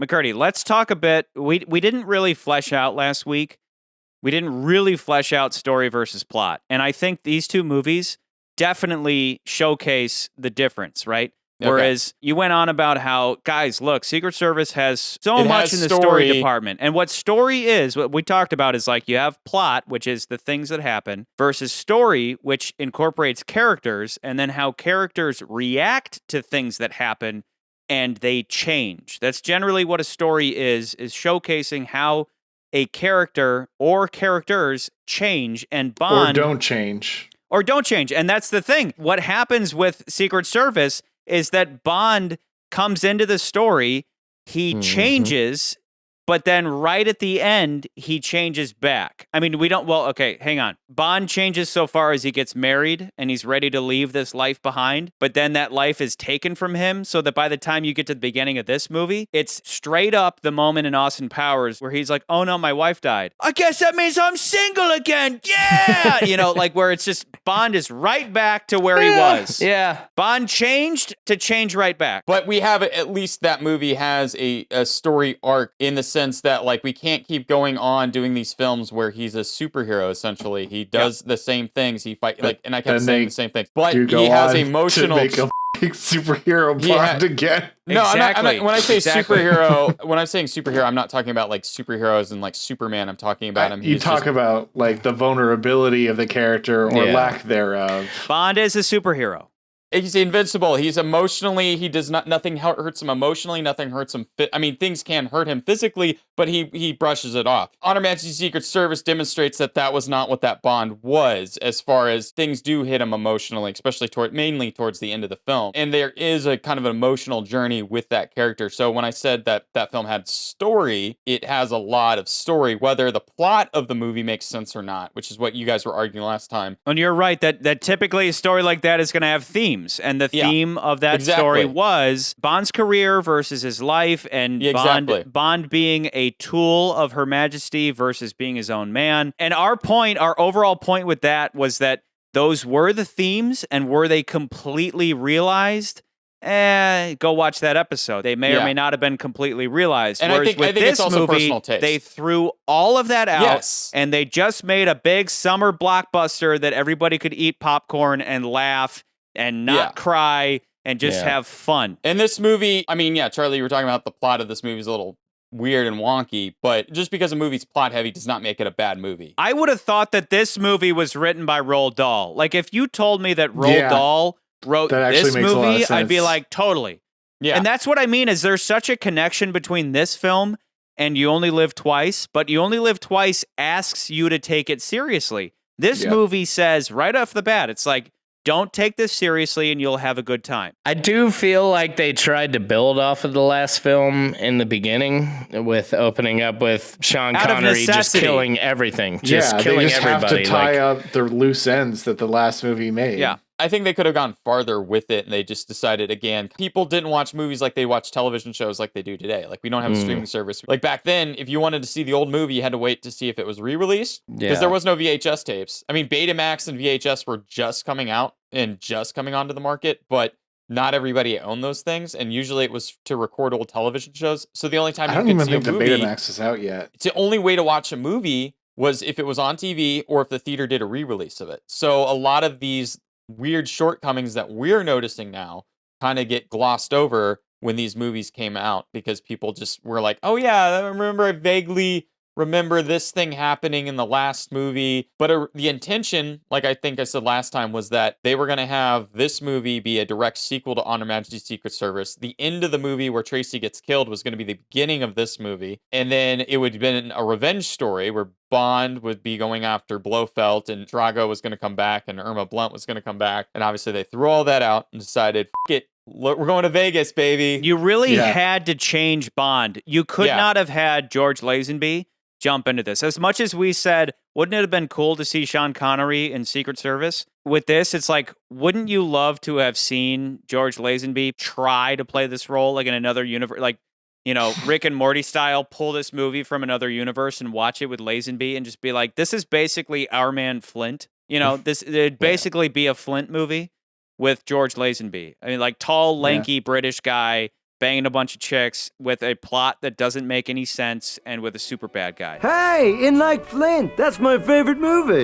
McCurdy, let's talk a bit. We didn't really flesh out last week. We didn't really flesh out story versus plot. And I think these two movies definitely showcase the difference, right? Okay. Whereas you went on about how, guys, look, Secret Service has so much in the story department. And what story is, what we talked about is like you have plot, which is the things that happen, versus story, which incorporates characters, and then how characters react to things that happen and they change. That's generally what a story is showcasing how a character or characters change and bond. Or don't change. And that's the thing. What happens with Secret Service is that Bond comes into the story, he changes, but then right at the end, he changes back. I mean, hang on. Bond changes so far as he gets married and he's ready to leave this life behind, but then that life is taken from him so that by the time you get to the beginning of this movie, it's straight up the moment in Austin Powers where he's like, oh no, my wife died. I guess that means I'm single again. Yeah! Like where it's just Bond is right back to where he was. Yeah. Bond changed to change right back. But we have, at least that movie has a story arc in the sense that like we can't keep going on doing these films where he's a superhero essentially. He does the same things. He fight and I kept saying the same things. But he has emotional. To make a superhero Bond again. No, exactly. I'm not, when I say superhero, when I'm saying superhero, I'm not talking about like superheroes and like Superman. I'm talking about him. You talk about like the vulnerability of the character or lack thereof. Bond is a superhero. He's invincible. He's emotionally, nothing hurts him emotionally, nothing hurts him. Things can hurt him physically, but he brushes it off. On Her Majesty's Secret Service demonstrates that was not what that Bond was, as far as things do hit him emotionally, especially mainly towards the end of the film. And there is a kind of an emotional journey with that character. So when I said that film had story, it has a lot of story, whether the plot of the movie makes sense or not, which is what you guys were arguing last time. And you're right, that typically a story like that is going to have themes. And the theme of that story was Bond's career versus his life, and Bond being a tool of Her Majesty versus being his own man. And our overall point with that was that those were the themes, and were they completely realized? Go watch that episode. They may or may not have been completely realized. And whereas I think this it's also movie, personal taste. they threw all of that out, and they just made a big summer blockbuster that everybody could eat popcorn and laugh and not cry and just have fun. And this movie, Charlie, you were talking about the plot of this movie is a little weird and wonky, but just because a movie's plot heavy does not make it a bad movie. I would have thought that this movie was written by Roald Dahl. Like, if you told me that Roald Dahl wrote this movie, I'd be like, totally. Yeah. And that's what I mean, is there's such a connection between this film and You Only Live Twice, but You Only Live Twice asks you to take it seriously. This movie says right off the bat, it's like, don't take this seriously and you'll have a good time. I do feel like they tried to build off of the last film in the beginning with opening up with Sean Connery just killing everything. Just killing everybody. Have to tie up the loose ends that the last movie made. Yeah. I think they could have gone farther with it, and they just decided, again, people didn't watch movies like they watch television shows like they do today. Like, we don't have a streaming service. Like, back then, if you wanted to see the old movie, you had to wait to see if it was re-released, because there was no VHS tapes. I mean, Betamax and VHS were just coming out and just coming onto the market, but not everybody owned those things, and usually it was to record old television shows. So the only time you could see a movie... I don't even think the Betamax is out yet. It's the only way to watch a movie was if it was on TV or if the theater did a re-release of it. So a lot of these weird shortcomings that we're noticing now kind of get glossed over when these movies came out, because people just were like, oh yeah, I vaguely remember this thing happening in the last movie. But the intention, like I think I said last time, was that they were going to have this movie be a direct sequel to On Her Majesty's Secret Service. The end of the movie where Tracy gets killed was going to be the beginning of this movie. And then it would have been a revenge story where Bond would be going after Blofeld, and Drago was going to come back, and Irma Blunt was going to come back. And obviously they threw all that out and decided, F it. We're going to Vegas, baby. You really had to change Bond. You could not have had George Lazenby jump into this. As much as we said, wouldn't it have been cool to see Sean Connery in Secret Service? With this, it's like, wouldn't you love to have seen George Lazenby try to play this role like in another universe? Like, Rick and Morty style, pull this movie from another universe and watch it with Lazenby and just be like, this is basically our man Flint. It'd basically be a Flint movie with George Lazenby. I mean, like tall, lanky British guy, banging a bunch of chicks with a plot that doesn't make any sense and with a super bad guy. Hey, in like Flint, that's my favorite movie.